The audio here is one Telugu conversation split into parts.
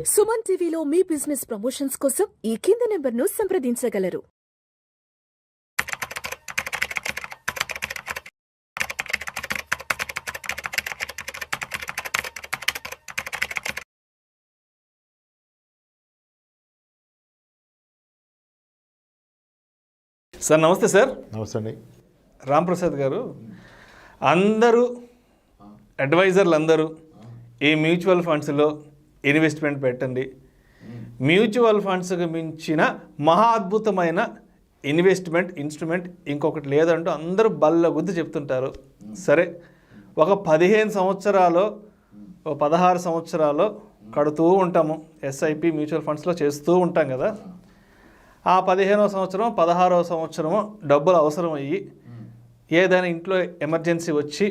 సుమన్ టీవీలో మీ బిజినెస్ ప్రమోషన్స్ కోసం ఈ కింది నెంబర్ను సంప్రదించగలరు. సార్ నమస్తే సార్. నమస్తే అండి. రాంప్రసాద్ గారు, అందరూ అడ్వైజర్లు అందరూ ఈ మ్యూచువల్ ఫండ్స్లో ఇన్వెస్ట్మెంట్ పెట్టండి, మ్యూచువల్ ఫండ్స్కి మించిన మహా అద్భుతమైన ఇన్వెస్ట్మెంట్ ఇన్స్ట్రుమెంట్ ఇంకొకటి లేదంటూ అందరూ బల్లగుద్ది చెప్తుంటారు. సరే, ఒక 15 సంవత్సరాలు 16 సంవత్సరాలు కడుతూ ఉంటాము, ఎస్ఐపి మ్యూచువల్ ఫండ్స్లో చేస్తూ ఉంటాం కదా. ఆ 15వ సంవత్సరం 16వ సంవత్సరము డబ్బులు అవసరం అయ్యి ఏదైనా ఇంట్లో ఎమర్జెన్సీ వచ్చి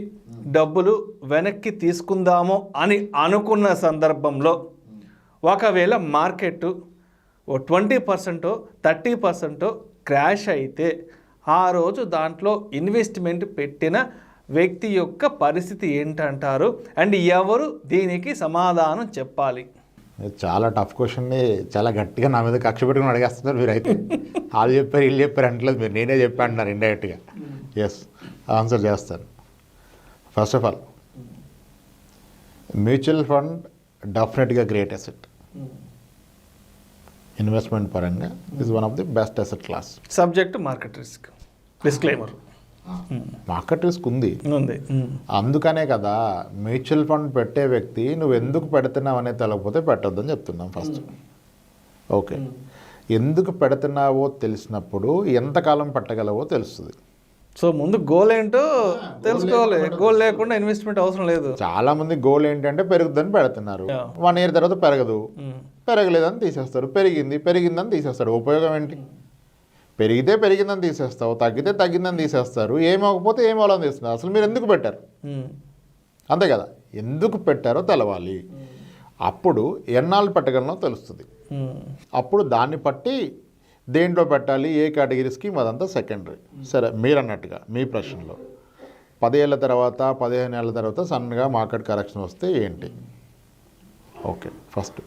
డబ్బులు వెనక్కి తీసుకుందాము అని అనుకున్న సందర్భంలో ఒకవేళ మార్కెట్ 20% 30% క్రాష్ అయితే ఆ రోజు దాంట్లో ఇన్వెస్ట్మెంట్ పెట్టిన వ్యక్తి యొక్క పరిస్థితి ఏంటంటారు? అండ్ ఎవరు దీనికి సమాధానం చెప్పాలి? చాలా టఫ్ క్వశ్చన్ని చాలా గట్టిగా నా మీద కక్ష పెట్టుకుని అడిగేస్తున్నారు మీరు. అయితే వాళ్ళు చెప్పారు వీళ్ళు చెప్పారు అంటలేదు మీరు, నేనే చెప్పా అంటున్నారు ఇండైరెక్ట్గా. ఎస్, ఆన్సర్ చేస్తాను. First of all, mutual fund డెఫినెట్గా గ్రేట్ అసెట్. ఇన్వెస్ట్మెంట్ పరంగా is one of the best asset class. Subject market risk, disclaimer. Market risk ఉంది, అందుకనే కదా మ్యూచువల్ ఫండ్ పెట్టే వ్యక్తి నువ్వు ఎందుకు పెడుతున్నావు అనేది తెలియకపోతే పెట్టొద్దని చెప్తున్నాం ఫస్ట్. ఓకే, ఎందుకు పెడుతున్నావో తెలిసినప్పుడు ఎంతకాలం పెట్టగలవో తెలుస్తుంది. సో ముందు గోల్ ఏంటో తెలుసుకోవాలి. గోల్ లేకుండా ఇన్వెస్ట్మెంట్ అవసరం లేదు. చాలా మంది గోల్ ఏంటంటే పెరుగుతుందని పెడుతున్నారు, 1 year తర్వాత పెరగదు, పెరగలేదని తీసేస్తారు, పెరిగిందని తీసేస్తారు. ఉపయోగం ఏంటి? పెరిగితే పెరిగిందని తీసేస్తావు, తగ్గితే తగ్గిందని తీసేస్తారు, ఏమవకపోతే ఏమవ్వాలని తీస్తున్నారు. అసలు మీరు ఎందుకు పెట్టారు? అంతే కదా, ఎందుకు పెట్టారో తెలవాలి. అప్పుడు ఎన్నాళ్ళు పెట్టగలనో తెలుస్తుంది. అప్పుడు దాన్ని బట్టి దేంట్లో పెట్టాలి, ఏ కేటగిరీ స్కీమ్, అదంతా సెకండరీ. సరే, మీరు అన్నట్టుగా మీ ప్రశ్నలో 10 ఏళ్ళ తర్వాత 15 ఏళ్ళ తర్వాత సన్నగా మార్కెట్ కరెక్షన్ వస్తే ఏంటి? ఓకే, ఫస్ట్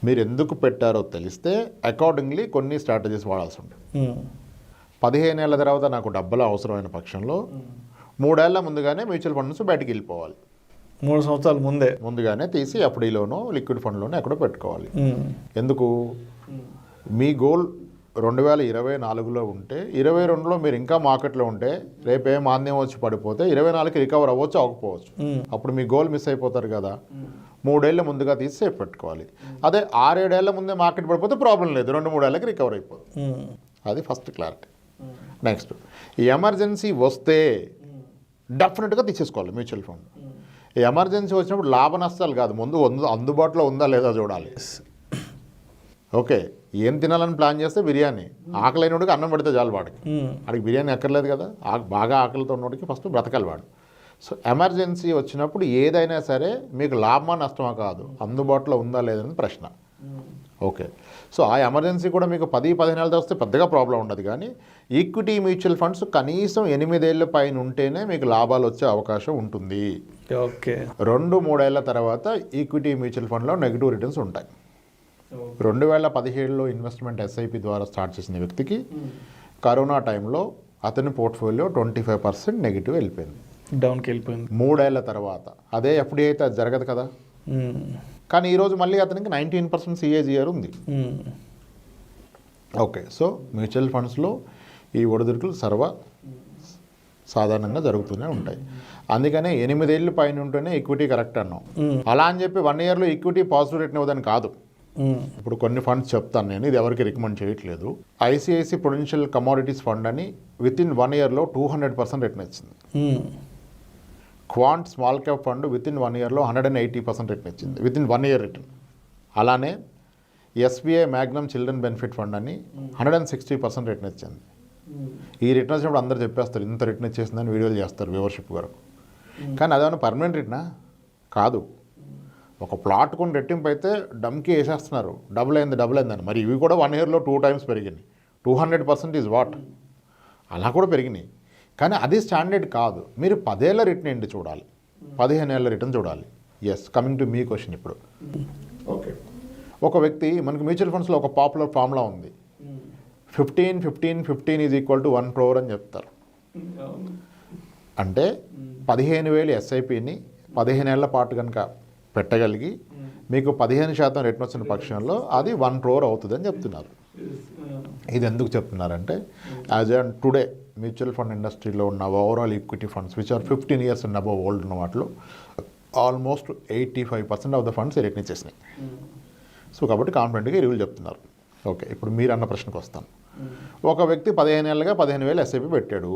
మీరు ఎందుకు పెట్టారో తెలిస్తే అకార్డింగ్లీ కొన్ని స్ట్రాటజీస్ వాడాల్సి ఉంటుంది. 15 ఏళ్ళ తర్వాత నాకు డబ్బులు అవసరమైన పక్షంలో 3 ఏళ్ల ముందుగానే మ్యూచువల్ ఫండ్స్ బయటికి వెళ్ళిపోవాలి. 3 సంవత్సరాల ముందుగానే తీసి ఎఫ్డీలోనో లిక్విడ్ ఫండ్లోనో ఎక్కడో పెట్టుకోవాలి. ఎందుకు? మీ గోల్ 2024లో ఉంటే 22లో మీరు ఇంకా మార్కెట్లో ఉంటే రేపు ఏం మాంద్యం వచ్చి పడిపోతే 24కి రికవర్ అవ్వచ్చు, అవ్వకపోవచ్చు. అప్పుడు మీ గోల్ మిస్ అయిపోతారు కదా. 3 ఏళ్ళ ముందుగా తీసి సేఫ్ పెట్టుకోవాలి. అదే 6-7 ఏళ్ల ముందే మార్కెట్ పడిపోతే ప్రాబ్లం లేదు, 2-3 ఏళ్ళకి రికవర్ అయిపోతుంది. అది ఫస్ట్ క్లారిటీ. నెక్స్ట్, ఈ ఎమర్జెన్సీ వస్తే డెఫినెట్గా తీసేసుకోవాలి మ్యూచువల్ ఫండ్. ఈ ఎమర్జెన్సీ వచ్చినప్పుడు లాభ నష్టాలు కాదు, ముందు అందుబాటులో ఉందా లేదా చూడాలి. ఓకే, ఏం తినాలని ప్లాన్ చేస్తే బిర్యానీ, ఆకలైనడికి అన్నం పెడితే చాలు వాడికి బిర్యానీ అక్కర్లేదు కదా. బాగా ఆకలితో ఉన్నోడికి ఫస్ట్ బ్రతకాలి వాడు. సో ఎమర్జెన్సీ వచ్చినప్పుడు ఏదైనా సరే మీకు లాభమా నష్టమా కాదు, అందుబాటులో ఉందా లేదని ప్రశ్న. ఓకే, సో ఆ ఎమర్జెన్సీ కూడా మీకు 10-15 ఏళ్ళతో వస్తే పెద్దగా ప్రాబ్లం ఉండదు. కానీ ఈక్విటీ మ్యూచువల్ ఫండ్స్ కనీసం 8 ఏళ్ళ పైన ఉంటేనే మీకు లాభాలు వచ్చే అవకాశం ఉంటుంది. ఓకే, 2-3 ఏళ్ళ తర్వాత ఈక్విటీ మ్యూచువల్ ఫండ్లో నెగిటివ్ రిటర్న్స్ ఉంటాయి. 2017లో ఇన్వెస్ట్మెంట్ ఎస్ఐపి ద్వారా స్టార్ట్ చేసిన వ్యక్తికి కరోనా టైంలో అతని పోర్ట్ఫోలియో 25% నెగిటివ్ వెళ్ళిపోయింది, డౌన్కి వెళ్ళిపోయింది. 3 ఏళ్ల తర్వాత అదే ఎఫ్డీ అయితే అది జరగదు కదా. కానీ ఈరోజు మళ్ళీ అతనికి 19% సిఏజిఆర్ ఉంది. ఓకే, సో మ్యూచువల్ ఫండ్స్లో ఈ ఒడిదుడుకులు సాధారణంగా జరుగుతూనే ఉంటాయి. అందుకనే 8 ఏళ్ళు పైన ఉంటేనే ఈక్విటీ కరెక్ట్ అన్నాం. అలా అని చెప్పి 1 yearలో ఈక్విటీ పాజిటివ్ రిటర్న్ ఇవ్వదని కాదు. ఇప్పుడు కొన్ని ఫండ్స్ చెప్తాను నేను, ఇది ఎవరికి రికమెండ్ చేయట్లేదు. ఐసిఐసి పొటెన్షియల్ కమోడిటీస్ ఫండ్ అని వితిన్ 1 yearలో 200% రిటర్న్ ఇచ్చింది. Quant small cap fund within 1 yearలో 180% return ఇచ్చింది, వితిన్ 1 year రిటర్న్. అలానే SBI Magnum children benefit fund అని 160% రిటర్న్ ఇచ్చింది. ఈ రిటర్న్ వచ్చినప్పుడు అందరూ చెప్పేస్తారు ఇంత రిటర్న్ ఇచ్చేసిందని వీడియోలు చేస్తారు వ్యూవర్షిప్ వరకు. కానీ అదేమన్నా పర్మనెంట్ రిటర్నా? కాదు. ఒక ప్లాట్ కొన్ని రెట్టింపు అయితే డమ్కి వేసేస్తున్నారు, డబుల్ అయిందని. మరి ఇవి కూడా 1 yearలో 2 times పెరిగినాయి. 200% ఈజ్ వాట్, అలా కూడా పెరిగినాయి. కానీ అది స్టాండర్డ్ కాదు. మీరు 10 ఏళ్ళ రిటర్న్ ఏంటి చూడాలి, 15 ఏళ్ళ రిటర్న్ చూడాలి. ఎస్, కమింగ్ టు మీ క్వశ్చన్ ఇప్పుడు. ఓకే, ఒక వ్యక్తి మనకి మ్యూచువల్ ఫండ్స్లో ఒక పాపులర్ ఫార్ములా ఉంది, 15 ఈజ్ ఈక్వల్ టు 1 crore అని చెప్తారు. అంటే 15,000 ఎస్ఐపిని 15 ఏళ్ల పాటు కనుక పెట్టగలిగి మీకు 15% రిటర్న్ వచ్చిన పక్షంలో అది 1 crore అవుతుందని చెప్తున్నారు. ఇది ఎందుకు చెప్తున్నారంటే as and today mutual fund ఇండస్ట్రీలో ఉన్న overall equity funds which are 15 years and above old ఉన్న వాటిలో almost 85% of the funds return ఇచ్చేసినాయి. సో కాబట్టి కాన్ఫిడెంట్గా ఈ రూల్ చెప్తున్నారు. ఓకే, ఇప్పుడు మీరు అన్న ప్రశ్నకు వస్తాను. ఒక వ్యక్తి 15 ఏళ్ళగా 15,000 ఎస్ఐపి పెట్టాడు.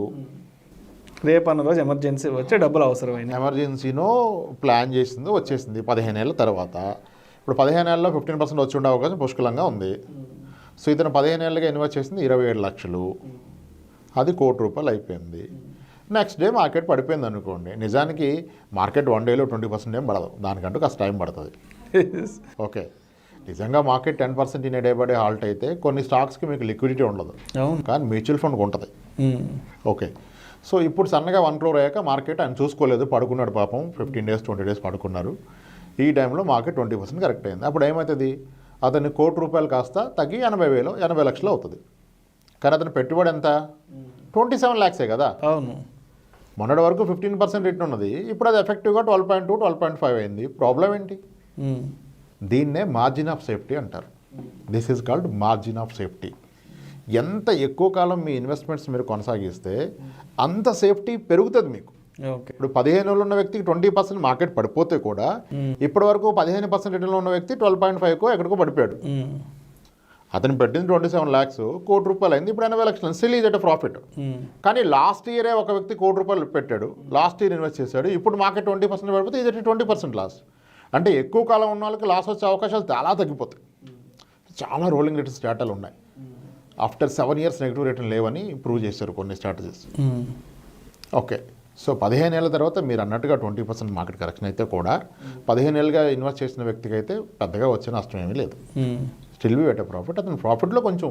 రేపు అన్న రోజు ఎమర్జెన్సీ వచ్చి డబ్బులు అవసరమైన ఎమర్జెన్సీనో ప్లాన్ చేసిందో వచ్చేసింది 15 ఏళ్ళ తర్వాత. ఇప్పుడు 15 ఏళ్ళలో 15% వచ్చి ఉండే అవకాశం పుష్కలంగా ఉంది. సో ఇతను 15 ఏళ్ళగా ఇన్వెస్ట్ చేసింది 27 లక్షలు, అది ₹1 కోటి అయిపోయింది. నెక్స్ట్ డే మార్కెట్ పడిపోయింది అనుకోండి. నిజానికి మార్కెట్ 1 dayలో 20% ఏం పడదు, దానికంటూ కాస్త టైం పడుతుంది. ఓకే, నిజంగా market 10% in day by day halt అయితే కొన్ని స్టాక్స్కి మీకు లిక్విడిటీ ఉండదు, కానీ మ్యూచువల్ ఫండ్కి ఉంటుంది. ఓకే, సో ఇప్పుడు సన్నగా 1 crore అయ్యాక మార్కెట్ ఆయన చూసుకోలేదు, పడుకున్నాడు పాపం. 15 days 20 days పడుకున్నారు. ఈ టైంలో మార్కెట్ 20% కరెక్ట్ అయింది. అప్పుడు ఏమవుతుంది, అతని ₹1 కాస్త తగ్గి 80 లక్షలు అవుతుంది. కానీ అతని పెట్టుబడి ఎంత, 27 lakhs కదా. అవును, మొన్నటి వరకు 15% రిటర్న్ ఉన్నది, ఇప్పుడు అది ఎఫెక్టివ్గా 12.2 12.5 అయింది. ప్రాబ్లం ఏంటి? దీన్నే మార్జిన్ ఆఫ్ సేఫ్టీ అంటారు. This is called margin of safety. ఎంత ఎక్కువ కాలం మీ ఇన్వెస్ట్మెంట్స్ మీరు కొనసాగిస్తే అంత సేఫ్టీ పెరుగుతుంది మీకు. ఓకే, ఇప్పుడు 15 ఏళ్ళు ఉన్న వ్యక్తికి 20% మార్కెట్ పడిపోతే కూడా ఇప్పటి వరకు 15% రిటర్న్లో ఉన్న వ్యక్తి 12.5కో ఎక్కడికో పడిపోయాడు. అతను పెట్టింది 27 lakhs, ₹1 అయింది, ఇప్పుడు 80 లక్షలు. Still is at profit. కానీ లాస్ట్ ఇయరే ఒక వ్యక్తి ₹1 పెట్టాడు, లాస్ట్ ఇయర్ ఇన్వెస్ట్ చేశాడు, ఇప్పుడు మార్కెట్ 20% పడిపోతే ఈజ్ ఎట్ 20% లాస్. అంటే ఎక్కువ కాలం ఉన్న వాళ్ళకి లాస్ వచ్చే అవకాశాలు చాలా తగ్గిపోతాయి. చాలా రోలింగ్ రిటర్న్స్ డేటాలు ఉన్నాయి. ఆఫ్టర్ 7 years నెగిటివ్ రిటర్న్ లేవని ప్రూవ్ చేశారు కొన్ని స్ట్రాటజీస్. ఓకే, సో 15 ఏళ్ళ తర్వాత మీరు అన్నట్టుగా 20% మార్కెట్ కరెక్షన్ అయితే కూడా 15 ఏళ్ళుగా ఇన్వెస్ట్ చేసిన వ్యక్తికి అయితే పెద్దగా వచ్చే నష్టం ఏమీ లేదు. Still be at profit. అతని ప్రాఫిట్లో కొంచెం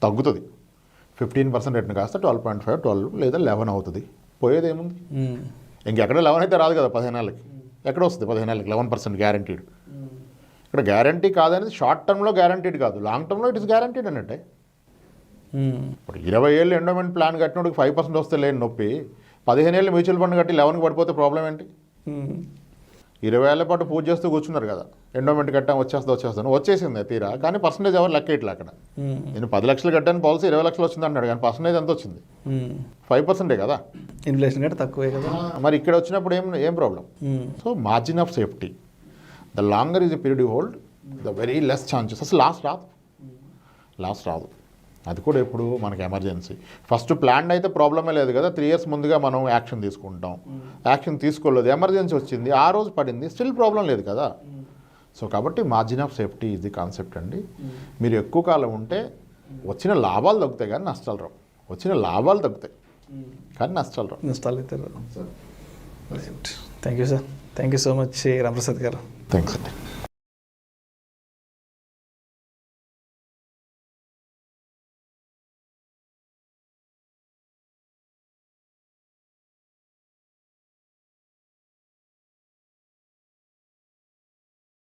తగ్గుతుంది. 15% రిటర్న్ కాస్త 12.5 12 లేదా 11 అవుతుంది. పోయేది ఏముంది, ఇంకెక్కడ 11 అయితే రాదు కదా 15 ఏళ్ళకి. ఎక్కడ వస్తుంది 15 ఏళ్ళకి 11% గ్యారంటీడ్? ఇక్కడ గ్యారంటీ కాదనేది షార్ట్ టర్మ్లో గ్యారంటీడ్ కాదు, లాంగ్ టర్మ్లో ఇట్ ఇస్ గ్యారంటీడ్ అన్నట్టే. ఇప్పుడు 20 ఏళ్ళు ఎండోమెంట్ ప్లాన్ కట్టినోడికి 5% వస్తే లేని నొప్పి, 15 ఏళ్ళు మ్యూచువల్ ఫండ్ కట్టి 11కి పడిపోతే ప్రాబ్లం ఏంటి? 20 ఏళ్ల పాటు పూజ చేస్తూ కూర్చున్నారు కదా, ఎండోమెంట్ కట్టాం వచ్చేస్తాను వచ్చేసింది తీరా, కానీ పర్సంటేజ్ ఎవరు లెక్క ఇట్లా. అక్కడ నేను 10 లక్షలు కట్టాను, పాలసీ 20 లక్షలు వచ్చింది అన్నాడు, కానీ పర్సంటేజ్ ఎంత వచ్చింది? 5% కదా. ఇన్ఫ్లేషన్ కంటే తక్కువే కదా. మరి ఇక్కడ వచ్చినప్పుడు ఏం problem? So margin of safety, the longer is a period you hold, the very less chances. అసలు లాస్ రాదు. అది కూడా ఎప్పుడు మనకి ఎమర్జెన్సీ. ఫస్ట్ ప్లాన్ అయితే ప్రాబ్లమే లేదు కదా, 3 years ముందుగా మనం యాక్షన్ తీసుకుంటాం. యాక్షన్ తీసుకోలేదు, ఎమర్జెన్సీ వచ్చింది, ఆ రోజు పడింది, స్టిల్ ప్రాబ్లం లేదు కదా. సో కాబట్టి margin of safety is the concept అండి. మీరు ఎక్కువ కాలం ఉంటే వచ్చిన లాభాలు తగ్గుతాయి కానీ నష్టాలు రావు. వచ్చిన లాభాలు తగ్గుతాయి కానీ నష్టాలు రావు. నష్టాలు అయితే రావు. Thank you sir, thank you so much Ramprasad garu. Thanks అండి.